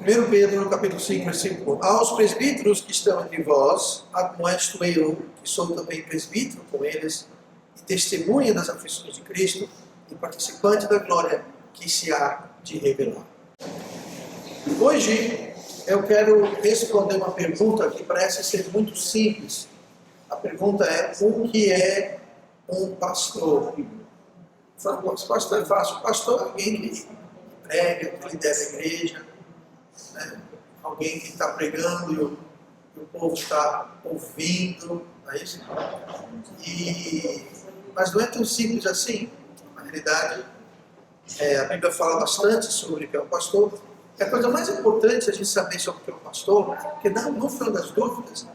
1 Pedro, no capítulo 5, versículo 1. Aos presbíteros que estão entre vós, admoesto eu, que sou também presbítero com eles, e testemunha das aflições de Cristo, e participante da glória que se há de revelar. Hoje, eu quero responder uma pergunta que parece ser muito simples. A pergunta é: o que é um pastor? Pastor é fácil. Pastor é alguém que prega, que lidera a igreja, né? Alguém que está pregando e o povo está ouvindo, não é isso? Mas não é tão simples assim. Na realidade, a Bíblia fala bastante sobre o que é um pastor. E a coisa mais importante a gente saber sobre o que é um pastor, porque no final das dúvidas,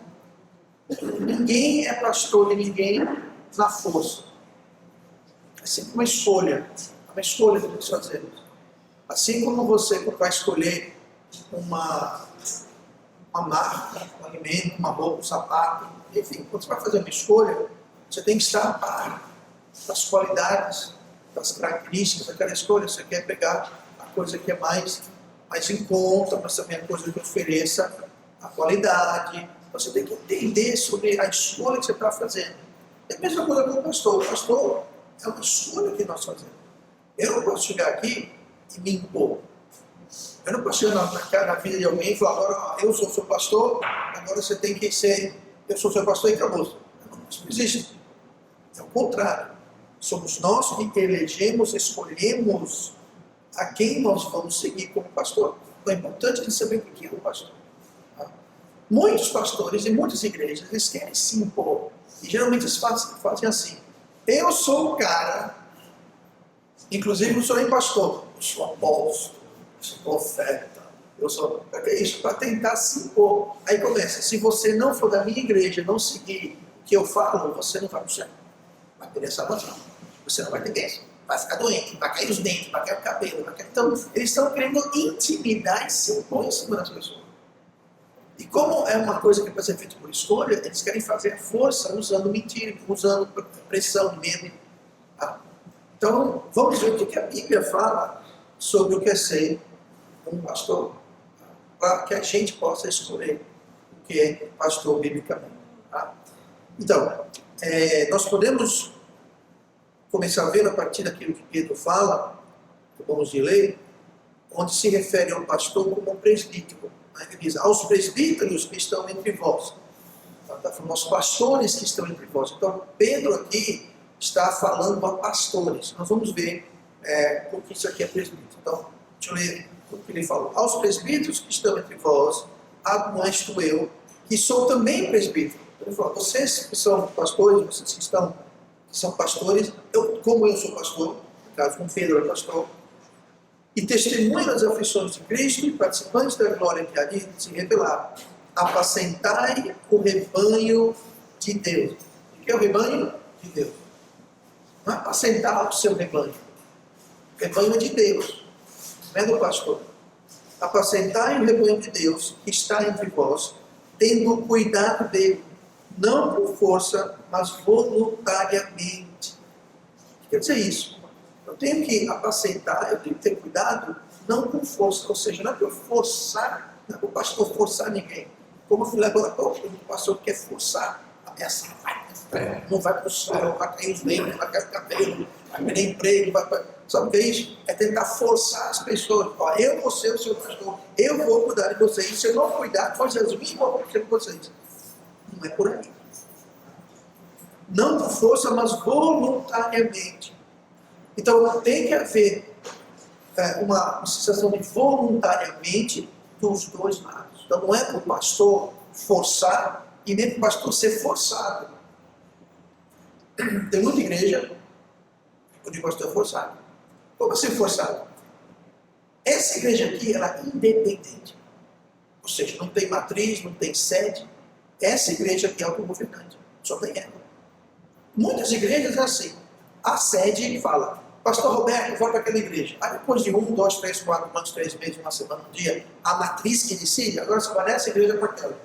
ninguém é pastor de ninguém na força. É sempre uma escolha que nós fazemos. Assim como você vai escolher uma marca, um alimento, uma roupa, um sapato, enfim, quando você vai fazer uma escolha, você tem que estar a par das qualidades, das características daquela escolha. Você quer pegar a coisa que é mais em conta, mas também a coisa que ofereça a qualidade. Você tem que entender sobre a escolha que você está fazendo. É a mesma coisa com o pastor. O pastor é uma escolha que nós fazemos. Eu não posso chegar aqui e me impor. Eu não posso chegar na vida de alguém e falar: agora eu sou seu pastor, agora você tem que ser, eu sou seu pastor e acabou. Isso não existe. É o contrário. Somos nós que elegemos, escolhemos a quem nós vamos seguir como pastor. Então é importante de saber o que é o pastor. Muitos pastores em muitas igrejas, eles querem se impor. E geralmente eles fazem assim: eu sou o cara, inclusive não sou nem pastor, eu sou apóstolo, eu sou profeta, eu sou... Para que isso? Para tentar se impor. Aí começa: se você não for da minha igreja, não seguir o que eu falo, você não vai pro céu. Vai perder salvação. Você não vai ter bênção. Vai ficar doente, vai cair os dentes, vai cair o cabelo. Então, eles estão querendo intimidar e se impor em cima das pessoas. E como é uma coisa que pode ser feita por escolha, eles querem fazer força usando mentira, usando pressão, medo. Tá? Então, vamos ver o que a Bíblia fala sobre o que é ser um pastor, para que a gente possa escolher o que é pastor biblicamente. Tá? Então, nós podemos começar a ver a partir daquilo que Pedro fala, que vamos ler, onde se refere ao pastor como um presbítero. Ele diz: aos presbíteros que estão entre vós. Está falando aos pastores que estão entre vós. Então, Pedro aqui está falando a pastores. Nós vamos ver porque isso aqui é presbítero. Então, deixa eu ler o que ele falou. Aos presbíteros que estão entre vós, admoesto eu, que sou também presbítero. Ele falou: vocês que são pastores, vocês que são pastores, como eu sou pastor, no caso, como Pedro é pastor, e testemunha das aflições de Cristo e participantes da glória que há de se revelar, apacentai o rebanho de Deus. O que é o rebanho de Deus? Não é apacentar o seu rebanho. O rebanho é de Deus, não é do pastor. Apacentai o rebanho de Deus que está entre vós, tendo cuidado dele, não por força, mas voluntariamente. Quer dizer isso. Eu tenho que apacentar, eu tenho que ter cuidado, não com força, ou seja, não é para eu forçar, não é para o pastor forçar ninguém. Como eu fui lá agora, o pastor quer forçar, ameaçar, não vai para o céu, vai cair os dentes, vai cair o cabelo, vai perder emprego, sabe o que é isso? É tentar forçar as pessoas. Ó, eu vou ser o seu pastor, eu vou cuidar de vocês, se eu não cuidar, pode ser as mesmas coisas com vocês. Não é por aí. Não por força, mas voluntariamente. Então tem que haver uma sensação de voluntariamente dos dois lados. Então não é para o pastor forçar e nem para o pastor ser forçado. Tem muita igreja onde o pastor é forçado. Como assim forçado? Essa igreja aqui, ela é independente. Ou seja, não tem matriz, não tem sede. Essa igreja aqui é autogovernante. Só tem ela. Muitas igrejas é assim. A sede fala: pastor Roberto, vai para aquela igreja. Aí depois de 1, 2, 3, 4 anos, 3 meses, uma semana, um dia, a matriz que decide, agora você vai nessa igreja para aquela.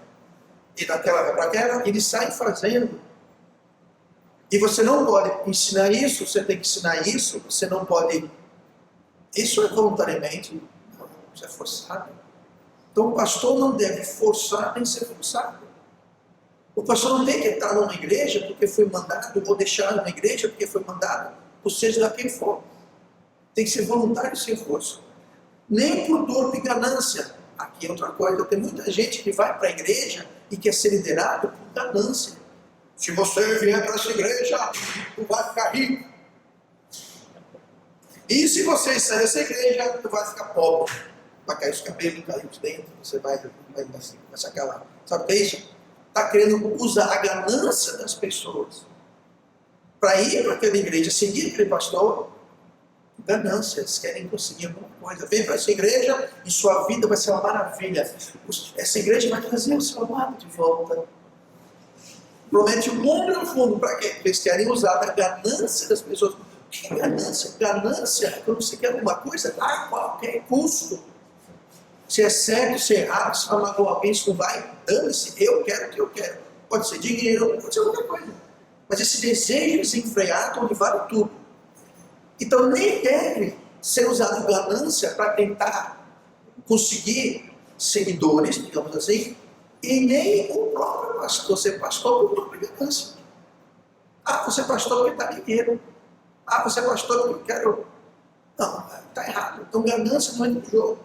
E daquela vai para aquela, eles saem fazendo. E você não pode ensinar isso, você tem que ensinar isso, você não pode... Isso é voluntariamente, isso é forçado. Então o pastor não deve forçar nem ser forçado. O pastor não tem que estar numa igreja porque foi mandado, ou deixar uma igreja porque foi mandado, ou seja lá quem for. Tem que ser voluntário sem força. Nem por dor de ganância. Aqui é outra coisa, tem muita gente que vai para a igreja e quer ser liderado por ganância. Se você vier para essa igreja, tu vai ficar rico. E se você sair dessa igreja, tu vai ficar pobre. Vai cair os cabelos, cair os dentes, você vai se acabar. Sabe o que é isso? Está querendo usar a ganância das pessoas para ir para aquela igreja, seguir aquele pastor. Ganância, eles querem conseguir alguma coisa. Vem para essa igreja e sua vida vai ser uma maravilha. Essa igreja vai trazer o seu amado de volta. Promete o mundo e o fundo. Para quê? Eles querem usar a ganância das pessoas. O que é ganância? Ganância é quando você quer alguma coisa a qualquer custo. Se é certo, se é errado, se vai magoar alguém, se não vai, dane-se, eu quero o que eu quero. Pode ser dinheiro, pode ser outra coisa. Mas esse desejo desenfreado vale tudo. Então nem deve ser usado ganância para tentar conseguir seguidores, digamos assim, e nem o próprio pastor ser pastor por própria ganância. Ah, você é pastor porque dá dinheiro. Ah, você é pastor porque eu quero. Não, está errado. Então ganância não é do jogo.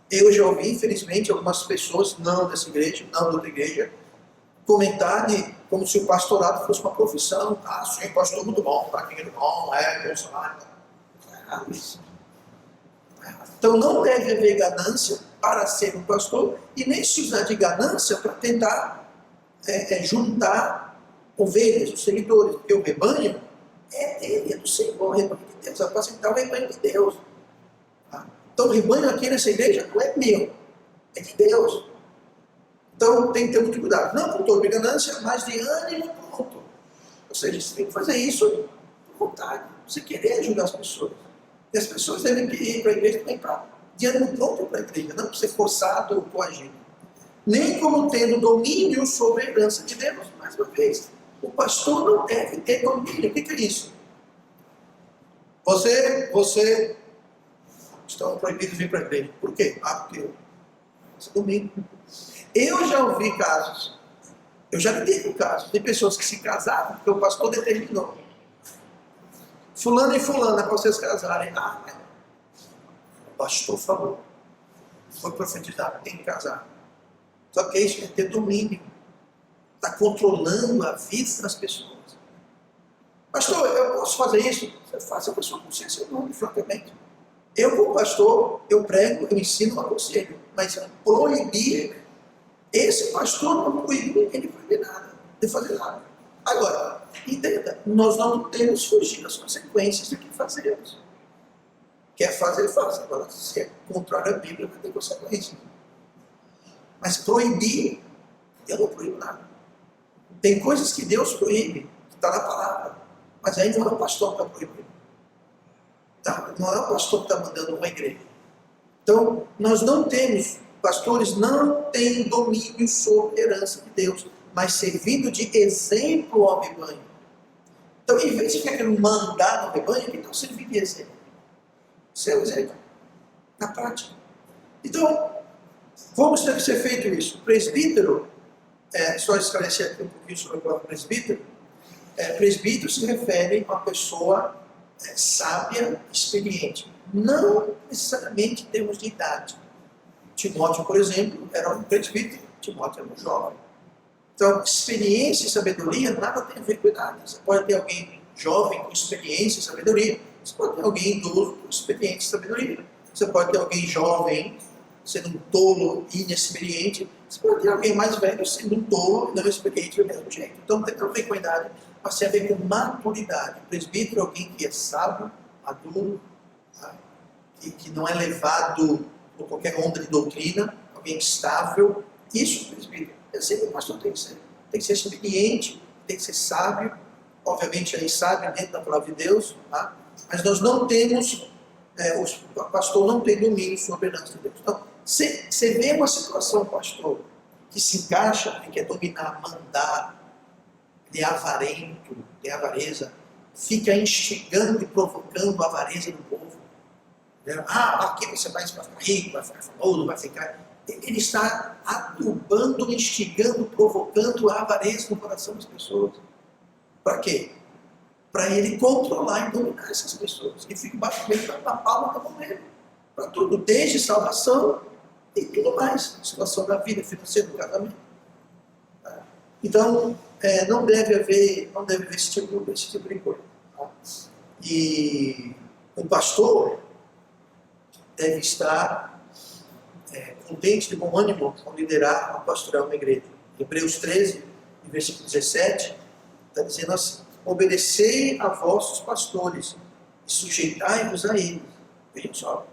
Eu já ouvi, infelizmente, algumas pessoas, não dessa igreja, não de outra igreja, comentar como se o pastorado fosse uma profissão. Ah, sim, pastor muito bom, tá dinheiro bom, bom salário. Está errado isso. Então não deve haver ganância para ser um pastor e nem se usar de ganância para tentar juntar ovelhas, os seguidores, porque o rebanho é dele, é do Senhor, o rebanho de Deus, apacentar o rebanho de Deus. Então o rebanho aqui nessa igreja não é meu, é de Deus. Então tem que ter muito cuidado. Não com toda ganância, mas de ânimo pronto. Ou seja, você tem que fazer isso por vontade. Você querer ajudar as pessoas. E as pessoas devem ir para a igreja também de ânimo pronto para a igreja, não para ser forçado ou coagido. Nem como tendo domínio sobre a herança de Deus. Mais uma vez, o pastor não deve ter domínio. O que é isso? Você estão proibidos de vir para a igreja. Por quê? Ah, porque você domina. Eu já ouvi casos, eu já lidei com casos de pessoas que se casaram porque o pastor determinou. Fulano e fulana para vocês casarem. Ah, o pastor falou. Foi profetizado, tem que casar. Só que isso é ter domínio. Está controlando a vida das pessoas. Pastor, eu posso fazer isso? Você faz a pessoa com seu nome, francamente. Eu, como pastor, eu prego, eu ensino, eu aconselho. Mas proibir, esse pastor não proíbe ninguém de proibir nada, de fazer nada. Agora, entenda, nós não temos fugir das consequências do que fazemos. Quer fazer, faça. Agora, se é contrário à Bíblia, vai ter consequências. Mas proibir, eu não proíbo nada. Tem coisas que Deus proíbe, que está na palavra, mas aí não é o pastor que está proibindo. Tá? Não é o pastor que está mandando uma igreja. Então, nós não temos, pastores não têm domínio sobre a herança de Deus, mas servindo de exemplo ao rebanho. Então, em vez de querer mandar no rebanho, que estão servindo de exemplo. Seu exemplo, na prática. Então, como deve ser feito isso? O presbítero, só esclarecer aqui um pouquinho sobre a palavra presbítero, presbítero se refere a uma pessoa sábia, experiente. Não necessariamente em termos de idade. Timóteo, por exemplo, era um presbítero, Timóteo era um jovem. Então, experiência e sabedoria nada tem a ver com idade. Você pode ter alguém jovem com experiência e sabedoria. Você pode ter alguém idoso com experiência e sabedoria. Você pode ter alguém jovem sendo um tolo e inexperiente. Você pode ter alguém mais velho sendo um tolo e não experiente do mesmo jeito. Então, não tem a ver com idade, mas tem a ver com maturidade. O presbítero é alguém que é sábio, maduro, tá? que não é levado por qualquer onda de doutrina, alguém estável. Isso é o presbítero. É assim que o pastor tem que ser. Tem que ser experiente, tem que ser sábio, obviamente aí sábio dentro da palavra de Deus, tá? Mas nós não temos, o pastor não tem domínio sobre a herança de Deus. Então, você vê uma situação, pastor, que se encaixa em quer dominar, mandar, de avarento, de avareza, fica instigando e provocando a avareza do povo. Ah, aqui você vai ficar rico, vai ficar famoso, vai ficar... ele está adubando, instigando, provocando a avareza no coração das pessoas. Para quê? Para ele controlar e dominar essas pessoas. E fica embaixo dele na palma da mão dele. Para tudo, desde salvação e tudo mais. Situação da vida financeira, do casamento. Então, não deve haver esse tipo de coisa. E o pastor deve estar contente, de bom ânimo, ao liderar, ao pastorear uma igreja. Hebreus 13, versículo 17, está dizendo assim: obedecei a vossos pastores e sujeitai-vos a eles. Vejam só.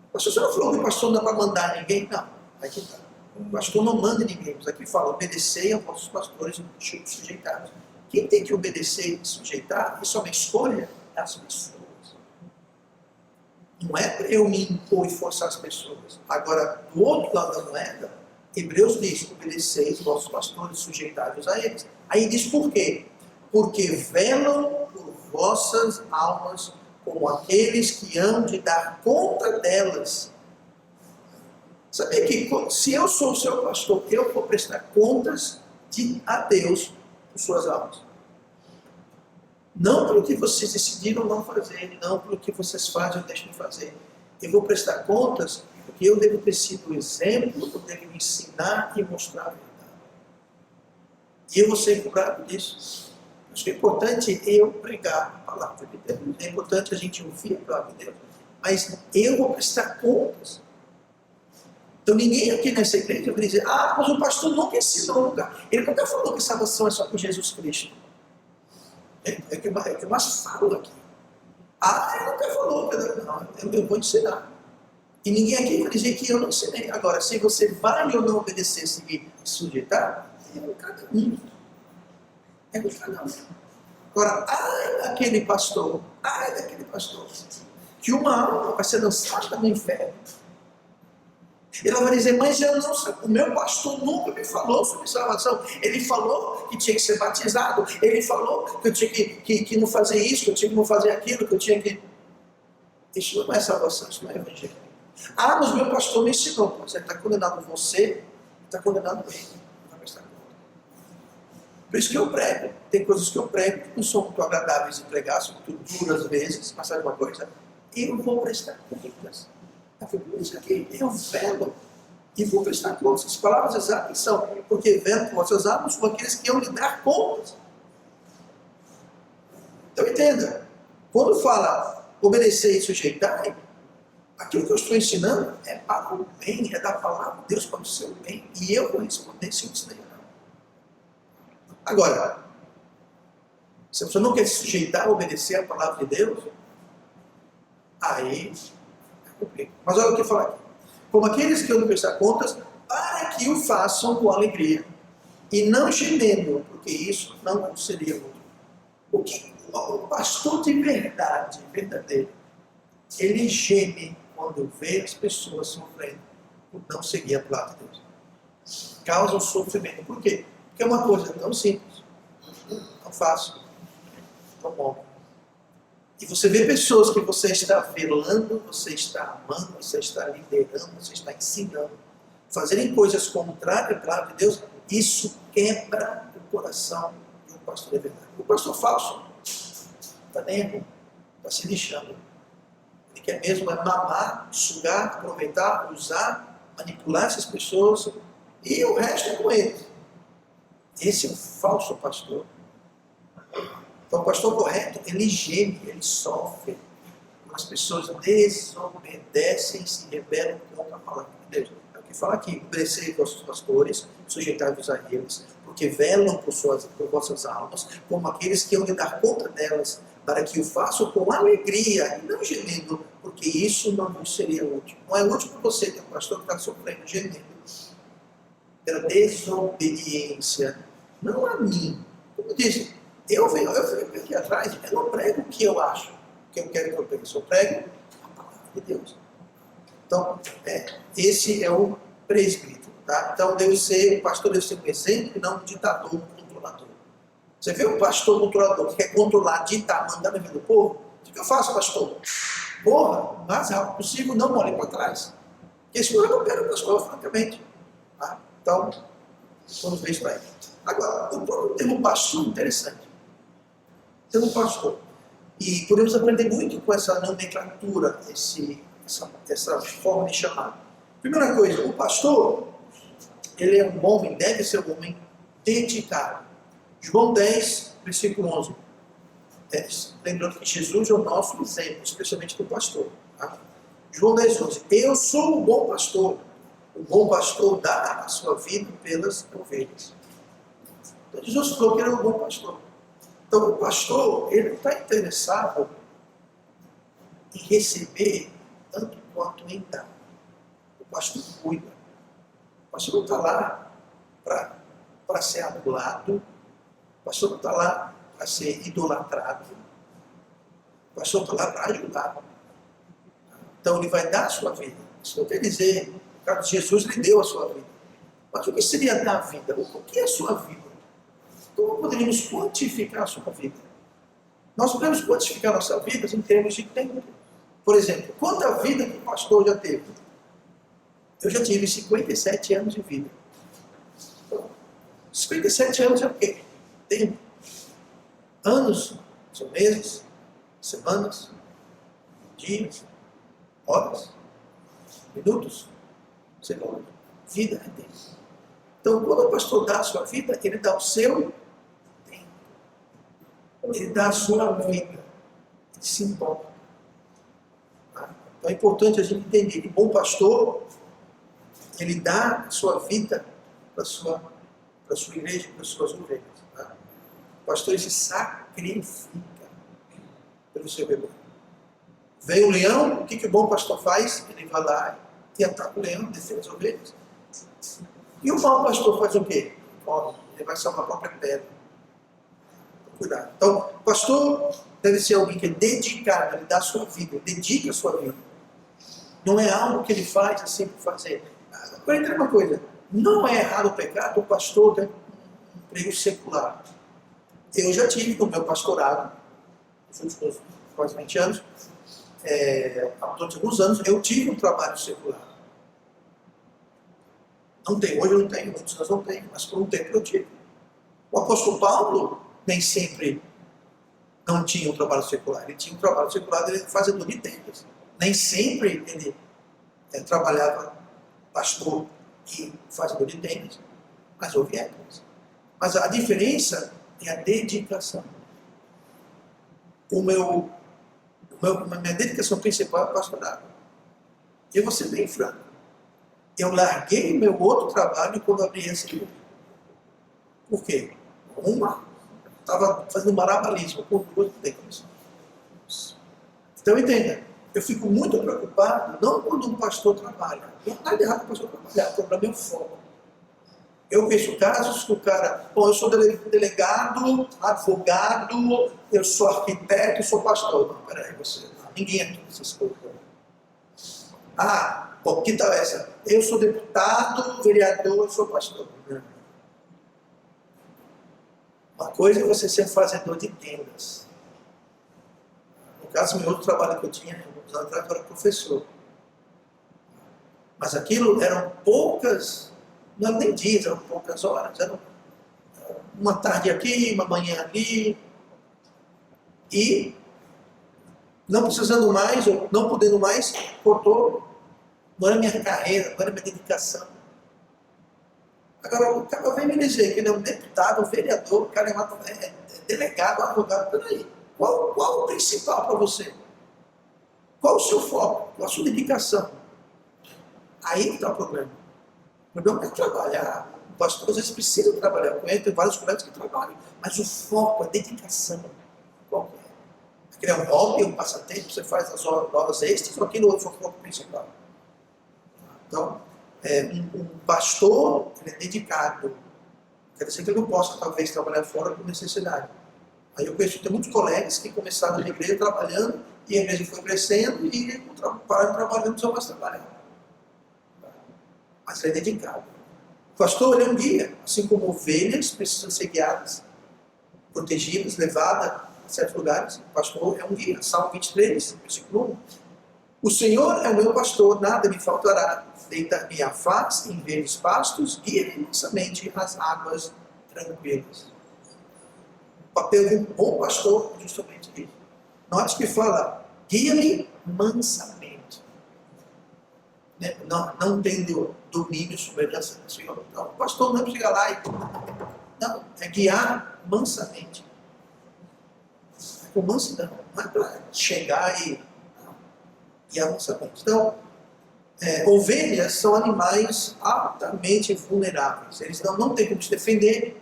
O pastor não falou que o pastor não é para mandar ninguém, não. Aqui está. O pastor não manda ninguém, mas aqui fala: obedecei a vossos pastores e sujeitai-vos. Quem tem que obedecer e sujeitar, isso é uma escolha das pessoas. Não é para eu me impor e forçar as pessoas. Agora, do outro lado da moeda, Hebreus diz: obedecei os vossos pastores, sujeitai-vos a eles. Aí diz por quê? Porque velam por vossas almas como aqueles que hão de dar conta delas. Sabia que se eu sou o seu pastor, eu vou prestar contas a Deus por suas almas. Não pelo que vocês decidiram não fazer, não pelo que vocês fazem ou deixam de fazer. Eu vou prestar contas porque eu devo ter sido o exemplo, eu devo ensinar e mostrar a verdade. E eu vou ser cobrado disso. Acho que é importante eu pregar a palavra de Deus. É importante a gente ouvir a palavra de Deus. Mas eu vou prestar contas. Então ninguém aqui nessa igreja vai dizer: mas o pastor nunca ensinou um lugar. Ele nunca falou que salvação é só por Jesus Cristo. É o que mais falo aqui. Ele nunca falou. Não, eu vou ensinar. E ninguém aqui vai dizer que eu não ensinei. Agora, se você vai ou não obedecer, seguir e sujeitar, é o cada um. É o cada um. Agora, daquele pastor, que uma alma vai ser lançada no inferno. Ele vai dizer: mas eu não sei, o meu pastor nunca me falou sobre salvação. Ele falou que tinha que ser batizado. Ele falou que eu tinha que não fazer isso, que eu tinha que não fazer aquilo, que eu tinha que... Isso não é salvação, isso não é evangelho. Mas o meu pastor me ensinou. Você está condenado você, está condenado ele. Por isso que eu prego. Tem coisas que eu prego que não são muito agradáveis de pregar, são muito duras às vezes. Mas sabe uma coisa? Eu vou prestar contas. Isso aqui eu velo e vou prestar contas. As palavras exatas são: porque velo com vossas almas com aqueles que iam lhe dar contas. Então entenda, quando fala obedecer e sujeitar, aquilo que eu estou ensinando é para o bem, é da palavra de Deus para o seu bem. E eu vou responder se eu ensinei ou não. Agora, se você não quer se sujeitar a obedecer a palavra de Deus, aí... Mas olha o que fala aqui: como aqueles que eu não prestar contas, para que o façam com alegria e não gemendo, porque isso não seria útil. O pastor de verdade, verdadeiro, ele geme quando vê as pessoas sofrendo por não seguir a palavra de Deus. Causa um sofrimento. Por quê? Porque é uma coisa tão simples, tão fácil, tão bom. E você vê pessoas que você está velando, você está amando, você está liderando, você está ensinando, fazerem coisas contrárias à palavra de Deus. Isso quebra o coração de um pastor de verdade. O pastor falso está nem está se lixando. Ele quer mesmo mamar, sugar, aproveitar, usar, manipular essas pessoas, e o resto é com ele. Esse é um falso pastor. Então, o pastor correto, ele geme, ele sofre. As pessoas desobedecem e se rebelam contra a palavra de Deus. É o que fala aqui: obedecei vossos pastores, sujeitai-vos a eles, porque velam por vossas almas, como aqueles que hão de dar conta delas, para que o façam com alegria e não gemendo, porque isso não vos seria útil. Não é útil para você, que é um pastor que está sofrendo, gemendo, pela desobediência, não a mim. Como disse, eu venho aqui atrás, eu não prego o que eu acho, o que eu quero que eu pregue, eu prego a palavra de Deus. Então, esse é o presbítero. Tá? Então, o pastor deve ser um exemplo e não um ditador, um controlador. Você vê um pastor controlador que quer controlar, ditar, mandar na vida do povo? O que eu faço, pastor? Morra o mais rápido possível, não olhe para trás. Porque esse não é o papel do pastor, francamente. Tá? Então, vamos ver isso aí. Agora, o próprio termo pastor é interessante. O termo pastor. E podemos aprender muito com essa nomenclatura, essa forma de chamar. Primeira coisa, o pastor, ele é um homem, deve ser um homem dedicado. João 10, versículo 11. Lembrando que Jesus é o nosso exemplo, especialmente do pastor. Tá? João 10, 11. Eu sou o bom pastor. O bom pastor dá a sua vida pelas ovelhas. Então Jesus falou que ele é o bom pastor. Então o pastor, ele não está interessado em receber tanto quanto em dar. O pastor cuida. O pastor não está lá para ser adulado. O pastor não está lá para ser idolatrado. O pastor está lá para ajudar. Então ele vai dar a sua vida. Isso não quer dizer, no caso de Jesus, ele deu a sua vida. Mas o que seria dar a vida? O que é a sua vida? Como poderíamos quantificar a sua vida? Nós podemos quantificar a nossa vida em termos de tempo. Por exemplo, quanta vida que o pastor já teve? Eu já tive 57 anos de vida. Então, 57 anos é o quê? Tempo. Anos são meses, semanas, dias, horas, minutos, segundos. Vida é tempo. Então, quando o pastor dá a sua vida, ele dá o seu tempo. Ele dá a sua vida. Ele se importa. Tá? Então é importante a gente entender que o bom pastor, ele dá a sua vida para a sua igreja, para as suas ovelhas. Tá? O pastor, ele se sacrifica pelo seu rebanho. Vem o leão, o que o bom pastor faz? Ele vai lá e ataca o leão, defende as ovelhas. E o mau pastor faz o quê? Ele vai salvar a própria pedra. Cuidado. Então, o pastor deve ser alguém que é dedicado, ele dá a sua vida, ele dedica a sua vida. Não é algo que ele faz assim por fazer. Agora, entenda uma coisa, não é errado o pecado o pastor ter um emprego secular. Eu já tive no meu pastorado, nos últimos quase 20 anos, durante alguns anos, eu tive um trabalho secular. Não tem, hoje eu não tenho, muitos anos não tenho, mas por um tempo eu tive. O apóstolo Paulo nem sempre não tinha um trabalho secular. Ele tinha um trabalho secular de fazedor de tendas. Nem sempre ele trabalhava pastor e fazedor de tendas. Mas houve épocas. Mas a diferença é a dedicação. Minha dedicação principal é o pastorado. E eu vou ser bem franco. Eu larguei meu outro trabalho quando abri esse aqui. Por quê? Estava fazendo malabarismo com duas décadas. Então entenda, eu fico muito preocupado, não quando um pastor trabalha. Não está errado o pastor trabalhar, o problema é o foco. Eu vejo casos que o cara, eu sou delegado, advogado, eu sou arquiteto, eu sou pastor. Não, peraí, ninguém é tudo essas coisas. Que tal essa? Eu sou deputado, vereador, eu sou pastor. Uma coisa é você ser fazedor de tendas. No caso, meu outro trabalho que eu tinha, alguns anos atrás, eu era professor. Mas aquilo eram poucas, não eram nem dias, eram poucas horas. Eram uma tarde aqui, uma manhã ali. E não precisando mais, ou não podendo mais, cortou. Não era minha carreira, não era minha dedicação. Agora, o cara vem me dizer que ele é um deputado, um vereador, o cara é delegado, advogado. Peraí, qual o principal para você? Qual o seu foco? Qual a sua dedicação? Aí está o problema. O problema é trabalhar. O pastor às vezes precisa trabalhar com ele, tem vários colegas que trabalham. Mas o foco, a dedicação, qual é? Aquele é um hobby, um passatempo, você faz as horas extras, ou aquilo é o foco principal? Então, um pastor, ele é dedicado. Quer dizer que ele não possa, talvez, trabalhar fora por necessidade. Aí eu conheço, tem muitos colegas que começaram na igreja trabalhando, e a igreja foi crescendo, e pararam trabalhando, não precisam mais trabalhar. Mas ele é dedicado. O pastor, ele é um guia. Assim como ovelhas precisam ser guiadas, protegidas, levadas a certos lugares. O pastor é um guia. Salmo 23, versículo 1. O Senhor é o meu pastor, nada me faltará. Deitar-me a face em verdes pastos, guia-me mansamente às águas tranquilas. O papel de um bom pastor é justamente isso. Note que fala, guia-me mansamente. Né? Não tendo domínio sobre a herança do Senhor. Então, o pastor não chega lá e... Não, é guiar mansamente. É com mansidão, não é para chegar e guiar mansamente. Então, ovelhas são animais altamente vulneráveis. Eles não têm como se defender.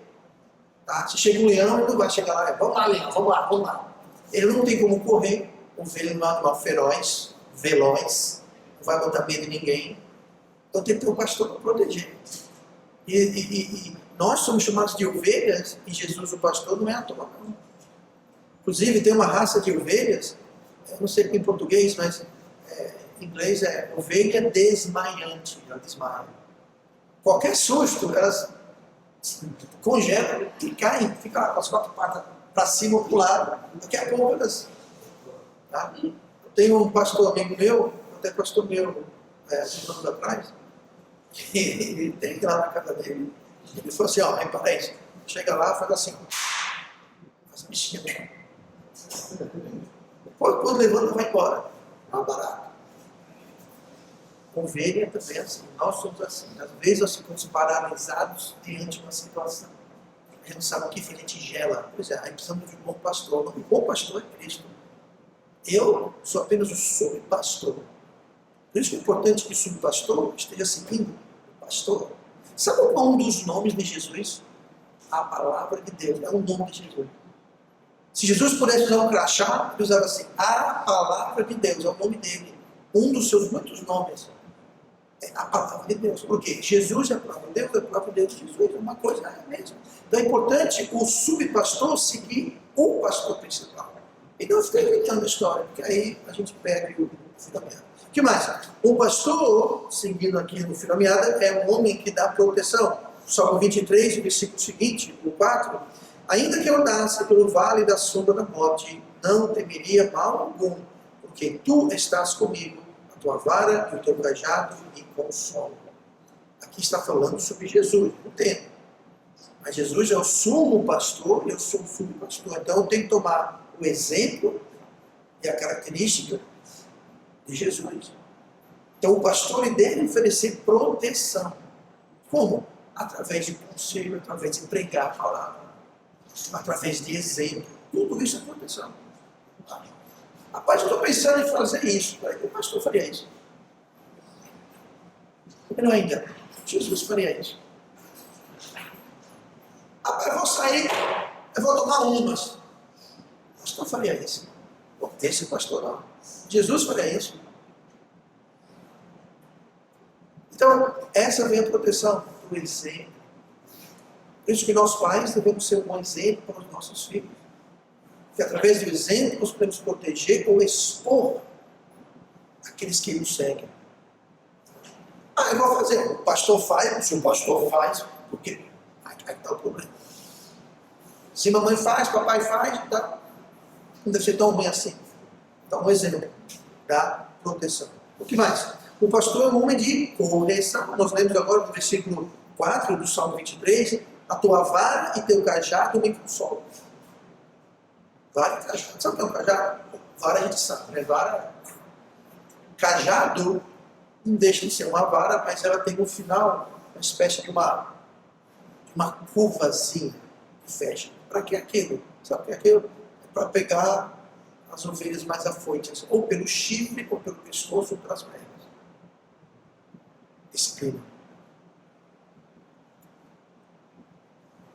Tá? Se chega um leão, ele não vai chegar lá e vamos lá, leão, vamos lá, vamos lá. Ele não tem como correr. Ovelha não é um animal feroz, veloz, não vai botar medo em ninguém. Então tem que ter um pastor para proteger. E nós somos chamados de ovelhas, e Jesus, o pastor, não é à toa, não. Inclusive, tem uma raça de ovelhas, eu não sei em português, mas em inglês é ovelha desmaiante. Ela desmaia. Qualquer susto, elas congelam e caem, ficam com as quatro patas para cima ou para o lado. Daqui a pouco elas... Tá? Eu tenho um pastor amigo meu, até pastor meu, 5 anos atrás, que ele tem lá na casa dele. Ele falou assim, ó, repara isso, chega lá, faz assim, faz bichinha mesmo. Depois levanta e vai embora. Não é barato. Ovelha também é assim, nós somos assim. Às vezes nós ficamos paralisados diante de uma situação. A gente não sabe o que a gente gela. Pois é, aí precisamos de um bom pastor. O bom pastor é Cristo. Eu sou apenas o subpastor. Por isso que é importante que o subpastor esteja seguindo o pastor. Sabe qual é um dos nomes de Jesus? A palavra de Deus. É o nome de Jesus. Se Jesus pudesse usar um crachá, ele usava assim, a palavra de Deus, é o nome dele. Um dos seus muitos nomes é a palavra de Deus. Porque Jesus é a palavra de Deus, é a palavra de Deus. Jesus é uma coisa mesmo. Então é importante o subpastor seguir o pastor principal. E não ficar inventando a história, porque aí a gente perde o fio da meada. O que mais? O pastor, seguindo aqui no fio da meada, é um homem que dá proteção. Salmo 23, o versículo seguinte, o 4. Ainda que eu andasse pelo vale da sombra da morte, não temeria mal algum, porque tu estás comigo, a tua vara e o teu cajado me consolam. Aqui está falando sobre Jesus, não tem. Mas Jesus é o sumo pastor e eu sou o subpastor. Então eu tenho que tomar o exemplo e a característica de Jesus. Então o pastor ele deve oferecer proteção. Como? Através de conselho, através de pregar a palavra, através de exemplo. Tudo isso é proteção. Rapaz, eu estou pensando em fazer isso. O pastor faria isso. Não ainda. Jesus faria isso. Rapaz, eu vou sair, eu vou tomar umas. O pastor faria isso. Esse pastor não. Jesus faria isso. Então, essa vem a proteção do exemplo. Por isso que nós pais devemos ser um bom exemplo para os nossos filhos. Que através do exemplo nós podemos proteger ou expor aqueles que nos seguem. Eu vou fazer, o pastor faz, se o pastor faz, porque aí está o problema. Se mamãe faz, papai faz, tá? Não deve ser tão ruim assim. Então, um exemplo da proteção. O que mais? O pastor é um homem de correção. Nós lemos agora no versículo 4 do Salmo 23, a tua vara e teu cajado me consolam. Vara e cajado. Sabe o que é um cajado? Vara a gente sabe, né? Vara. Cajado não deixa de ser uma vara, mas ela tem no final uma espécie de uma curvazinha que fecha. Para que aquilo? Sabe o que é aquilo? É para pegar as ovelhas mais afoitas, ou pelo chifre, ou pelo pescoço, ou pelas pernas. Esse clima.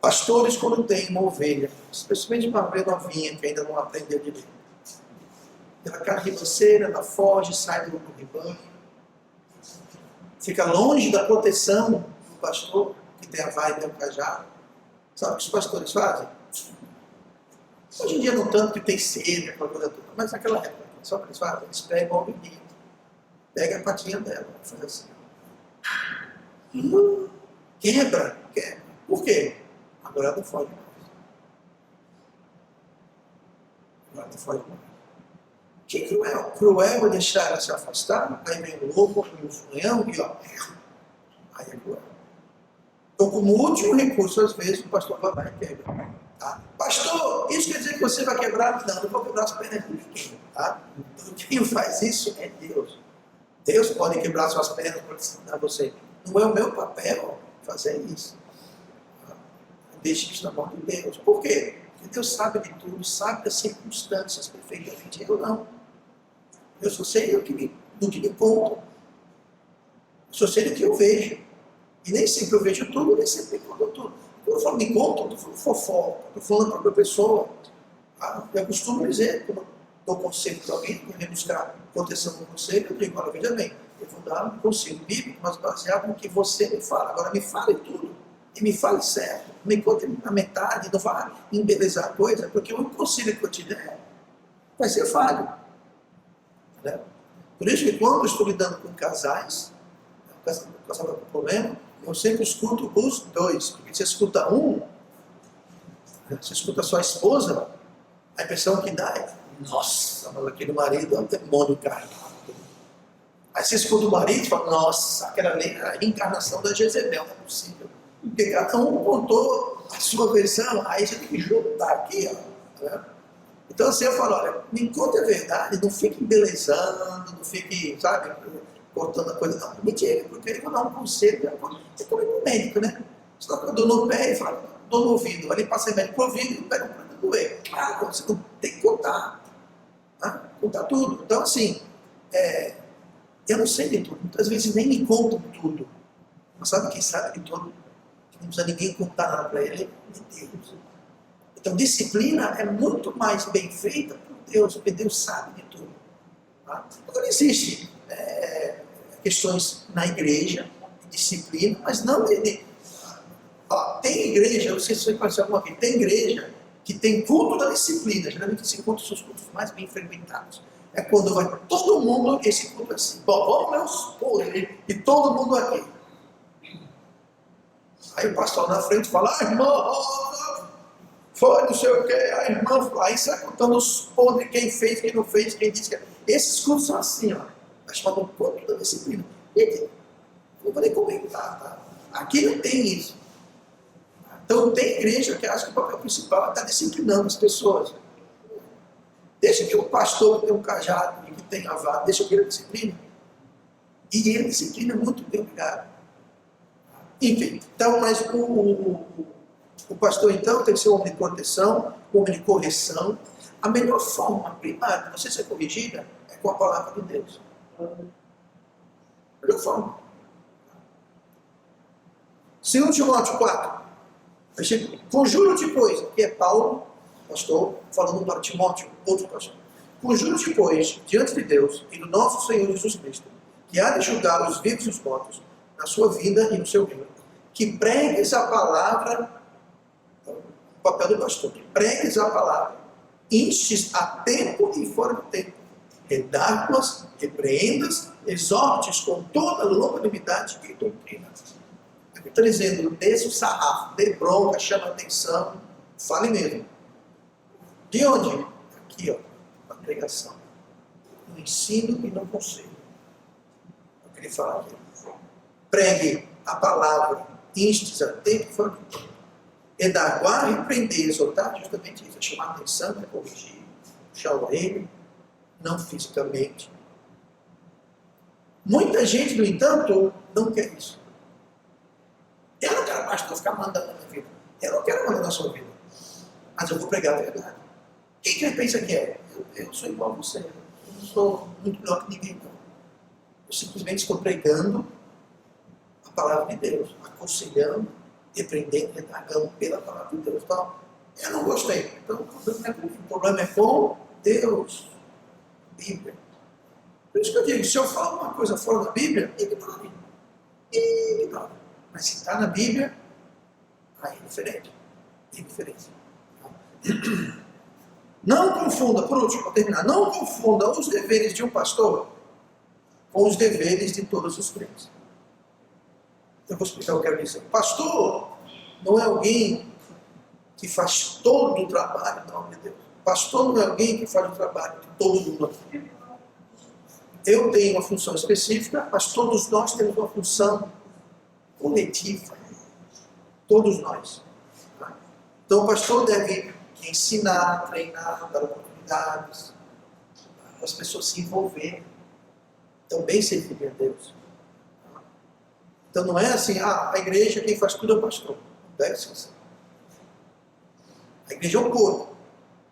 Pastores, quando tem uma ovelha, especialmente uma ovelha novinha, que ainda não aprendeu direito, ela cai ribanceira, ela foge, sai do rebanho, fica longe da proteção do pastor, que tem a vara e tem o cajado. Sabe o que os pastores fazem? Hoje em dia não tanto que tem cerca, aquela coisa toda, mas naquela época, sabe o que eles fazem? Eles pegam a ovelhinha, pegam a patinha dela, faz assim. Quebra. Por quê? Agora ela não foge mais. Agora não foge mais. Que cruel. Cruel é deixar ela se afastar, aí vem o lobo, o funhão e ó, aí é cruel. Então, como último recurso, às vezes, o pastor vai lá e quebra. Tá? Pastor, isso quer dizer que você vai quebrar? Não, não vou quebrar as pernas de ninguém. Tá? Então, quem faz isso é Deus. Deus pode quebrar suas pernas para ensinar você. Não é o meu papel fazer isso. Deixe isso na mão de Deus. Por quê? Porque Deus sabe de tudo, sabe das circunstâncias perfeitamente. Eu não. Eu só sei do que me conto. Eu só sei do que eu vejo. E nem sempre eu vejo tudo, nem sempre me conto tudo. Quando eu falo me conto, eu estou falando fofoca, estou falando para outra pessoa. Eu costumo dizer, quando eu dou conselho para alguém, quando vem buscar proteção no conselho, eu digo, olha, veja bem, eu vou dar um conselho bíblico, mas baseado no que você me fala. Agora me fale tudo. E me fale certo. Não me conte na metade, não vá embelezar a coisa, porque o conselho que eu te der vai ser falho. Né? Por isso que quando eu estou lidando com casais, o casal com problema, eu sempre escuto os dois. Porque você escuta um, você escuta só a esposa, a impressão que dá é, nossa, mas aquele marido é um demônio carregado. Aí você escuta o marido e fala, nossa, aquela ali é a reencarnação da Jezebel, não é possível. Porque cada um contou a sua versão, aí você tem que juntar aqui, ó. Né? Então assim eu falo, olha, me conta a verdade, não fique embelezando, não fique, sabe, cortando a coisa, não. Me diga, porque eu vou dar um conselho, você come no médico, né? Você está com dor no pé e fala, dor no ouvido, ali passa médico pro ouvido e pega para doer. Ah, você não tem que contar, né? Contar tudo. Então assim, eu não sei de tudo, muitas vezes nem me contam tudo, mas sabe quem sabe de tudo? Não precisa ninguém contar nada para ele, é Deus. Então, disciplina é muito mais bem feita por Deus, porque Deus sabe de tudo. Tá? Agora, existe questões na igreja, de disciplina, mas não tem igreja, não sei se você conhece alguma aqui, tem igreja que tem culto da disciplina, geralmente esse culto são os cultos mais bem frequentados. É quando vai todo mundo, esse culto é assim, bom, vamos expor ele, e todo mundo aqui. Aí o pastor na frente fala, irmã, foi não sei o que, a irmã, aí sai contando os podres, quem fez, quem não fez, quem disse que... Esses cursos são assim, ó, mas chamam culto da disciplina. Gente, não vou nem comentar, tá? Aqui não tem isso. Então tem igreja que acha que o papel principal é estar disciplinando as pessoas. Deixa que o pastor que tem um cajado e que tem a vara, deixa que ele disciplina. E ele disciplina muito bem, obrigado. Enfim, então, mas o pastor, então, tem que ser um homem de proteção, um homem de correção. A melhor forma primária de você ser corrigida é com a palavra de Deus. A melhor forma. 2 Timóteo 4, versículo. Conjuro-te, pois, que é Paulo, pastor, falando para Timóteo, outro pastor. Conjuro-te, pois, diante de Deus e do nosso Senhor Jesus Cristo, que há de julgar os vivos e os mortos, na sua vida e no seu reino, que pregues a palavra, o papel do pastor, que pregues a palavra, instes a tempo e fora do tempo, redarguas, repreendas, exortes com toda longanimidade e doutrina. Ele está dizendo, desce o sarrafo, dê bronca, chama atenção, fale mesmo. De onde? Aqui, ó, na pregação, no ensino e no conselho. É o que ele fala aqui. Pregue a palavra, instes a tempo e fora do tempo. Redarguar, repreender, exortar, justamente isso, é chamar a atenção, é corrigir, puxar o orelha, não fisicamente. Muita gente, no entanto, não quer isso. Eu não quero mais ficar mandando na minha vida. Eu não quero mandar na sua vida. Mas eu vou pregar a verdade. Quem que pensa que é? Eu sou igual a você. Eu não sou muito melhor que ninguém, não. Eu simplesmente estou pregando a palavra de Deus, aconselhando, repreendendo, redargando pela palavra de Deus. Então, eu não gostei. Então, o problema é com Deus. Bíblia. Por isso que eu digo, se eu falo uma coisa fora da Bíblia, ignore. Ignore. Mas se está na Bíblia, aí é diferente. É diferente. Não confunda, por último, para terminar, não confunda os deveres de um pastor com os deveres de todos os crentes. Eu vou explicar o que eu quero dizer. Pastor não é alguém que faz todo o trabalho da obra de Deus. Pastor não é alguém que faz o trabalho de todo mundo aqui. Eu tenho uma função específica, mas todos nós temos uma função coletiva. Todos nós. Então o pastor deve ensinar, treinar, dar oportunidades, para as pessoas se envolverem, também servir a Deus. Então não é assim, a igreja quem faz tudo é o pastor. Não deve ser assim. A igreja é o corpo.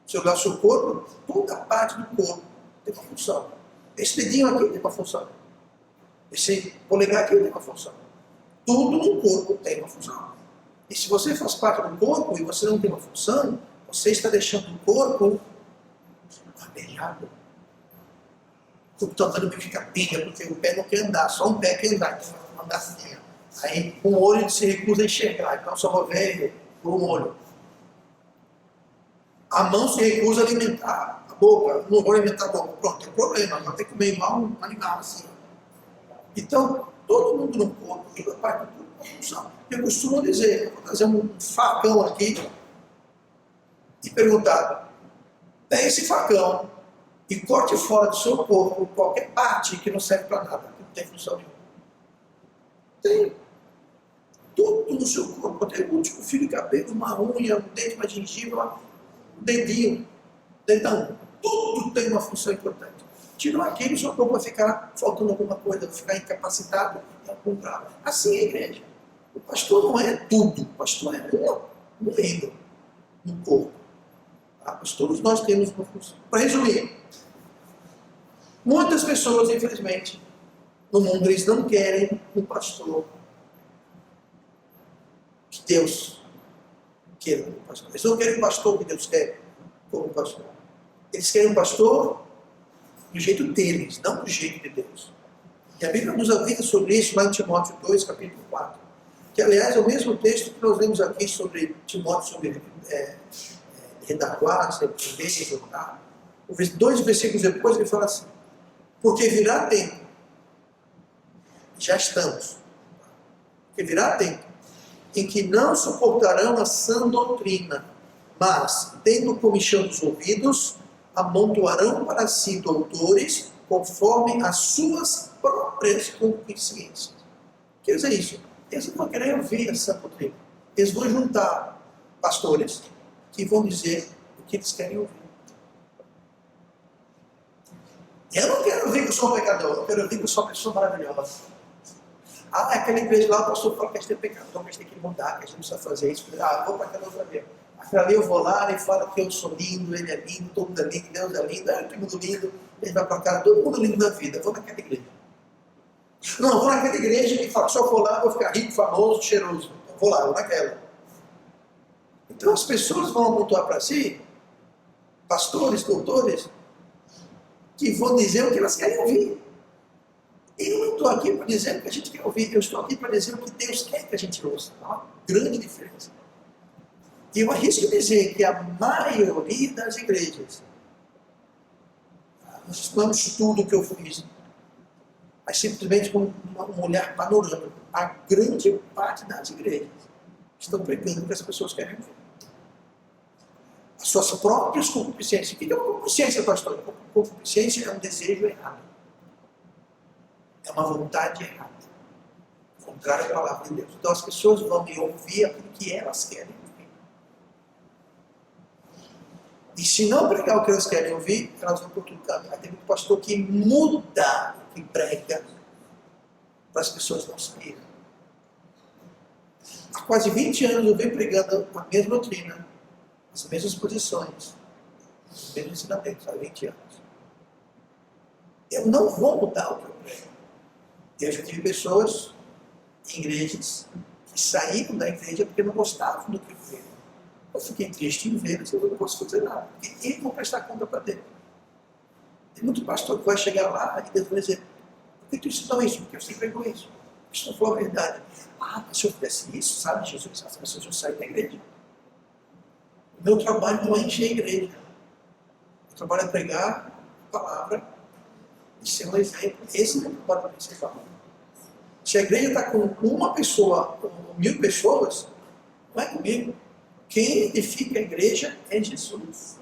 Se eu olhar o seu corpo, toda parte do corpo tem uma função. Esse dedinho aqui tem uma função. Esse polegar aqui tem uma função. Tudo no corpo tem uma função. E se você faz parte do corpo e você não tem uma função, você está deixando o corpo abelhado. O corpo está andando meio que capenga, porque o pé não quer andar, só um pé quer andar, então vai andar assim. Aí um olho se recusa a enxergar, então só vou ver por um olho. A mão se recusa a alimentar a boca, não vou alimentar a boca, pronto, tem problema, agora tem que comer igual um animal assim. Então, todo mundo no corpo, toda parte do corpo, tem uma função. Eu costumo dizer, eu vou trazer um facão aqui e perguntar, pega esse facão e corte fora do seu corpo qualquer parte que não serve para nada, que não tem função nenhuma. Tem tudo no seu corpo, tem o último fio de cabelo, uma unha, um dente, uma gengiva, um dedinho, dedão, tudo tem uma função importante. Tirou aquilo, seu corpo vai ficar faltando alguma coisa, vai ficar incapacitado em algum grau. Assim é a igreja. O pastor não é tudo, o pastor é um membro no corpo. Tá? Mas todos nós temos uma função. Para resumir, muitas pessoas, infelizmente, no mundo, eles não querem um pastor que Deus queira como pastor. Eles não querem um pastor que Deus quer como pastor. Eles querem um pastor do jeito deles, não do jeito de Deus. E a Bíblia nos avisa sobre isso lá em Timóteo 2, capítulo 4. Que, aliás, é o mesmo texto que nós lemos aqui sobre Timóteo, sobre redaguar, sobre exortar. Dois versículos depois ele fala assim, porque virá tempo, já estamos, porque virá tempo, em que não suportarão a sã doutrina, mas, tendo comichão dos ouvidos, amontoarão para si doutores, conforme as suas próprias concupiscências. Quer dizer isso? Eles não vão querer ouvir essa doutrina. Eles vão juntar pastores que vão dizer o que eles querem ouvir. Eu não quero ouvir que eu sou um pecador, eu quero ouvir que eu sou uma pessoa maravilhosa. Aquela igreja lá, o pastor fala que a gente é pecador, que a gente tem que mudar, que a gente não precisa fazer isso. Vou para aquela outra vez. Aquela ali eu vou lá e fala que eu sou lindo, ele é lindo, todo mundo é lindo, Deus é lindo, todo mundo lindo. Ele vai para cá, todo mundo lindo na vida. Eu vou naquela igreja. Não, eu vou naquela igreja que fala, se eu for lá, eu vou ficar rico, famoso, cheiroso. Eu vou lá, eu vou naquela. Então as pessoas vão amontoar para si, pastores, doutores, que vão dizer o que elas querem ouvir. Eu não estou aqui para dizer o que a gente quer ouvir, eu estou aqui para dizer o que Deus quer que a gente ouça. Há uma grande diferença. E eu arrisco dizer que a maioria das igrejas, nós estudamos tudo o que eu fiz, mas simplesmente com um olhar panorâmico. A grande parte das igrejas estão pregando o que as pessoas querem ouvir. As suas próprias concupiscências. O que é uma concupiscência, pastor? Concupiscência é um desejo errado. É uma vontade errada. Contrário à palavra de Deus. Então as pessoas vão ouvir aquilo que elas querem ouvir. E se não pregar o que elas querem ouvir, elas vão por tudo caminho. Tem muito pastor que muda o que prega para as pessoas não saírem. Há quase 20 anos eu venho pregando a mesma doutrina, as mesmas posições, os mesmos ensinamentos, há 20 anos. Eu não vou mudar o que eu prego. Eu já tive pessoas em igrejas que saíram da igreja porque não gostavam do que eu preguei. Eu fiquei triste em ver, mas eu não posso fazer nada. Porque eles vão prestar conta para Deus. Tem muito pastor que vai chegar lá e Deus vai dizer, por que tu ensinou isso? Porque você pregou isso. Isso não foi a verdade. Mas se eu fizesse isso, sabe, Jesus, as pessoas vão sair da igreja. O meu trabalho não é encher a igreja. O trabalho é pregar a palavra e ser um exemplo. Esse é o meu trabalho principal. Se a igreja está com uma pessoa, com 1000 pessoas, não é comigo. Quem edifica a igreja é Jesus.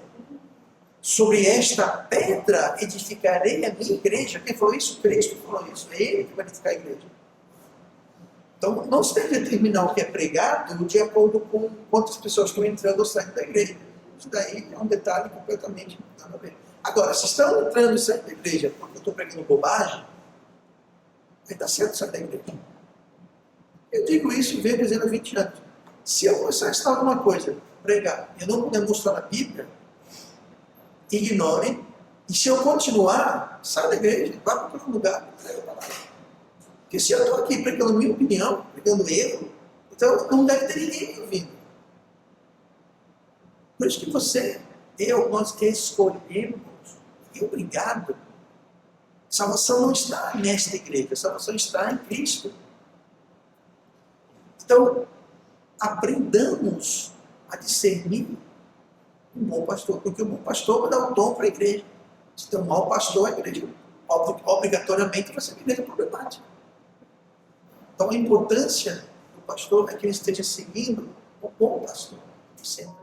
sobre esta pedra edificarei a minha igreja. Quem falou isso? Cristo falou isso. É Ele que vai edificar a igreja. Então, não se deve determinar o que é pregado de acordo com quantas pessoas estão entrando ou saindo da igreja. Isso daí é um detalhe completamente nada a ver. Agora, se estão entrando e saindo da igreja porque eu estou pregando bobagem, aí está certo sair da igreja. Eu digo isso venho dizendo há 20 anos. Se eu começar a ensinar alguma coisa, pregar, e eu não puder mostrar na Bíblia, ignore. E se eu continuar, sai da igreja, vá para outro lugar. Porque se eu estou aqui pregando minha opinião, pregando erro, então não deve ter ninguém me ouvindo. Por isso que você, nós escolhemos, e obrigado. Salvação não está nesta igreja, salvação está em Cristo. Então, aprendamos a discernir um bom pastor, porque o bom pastor vai dar o tom para a igreja. Se tem um mau pastor, a igreja obrigatoriamente vai ser uma igreja problemática. Então a importância do pastor é que ele esteja seguindo o bom pastor, sempre.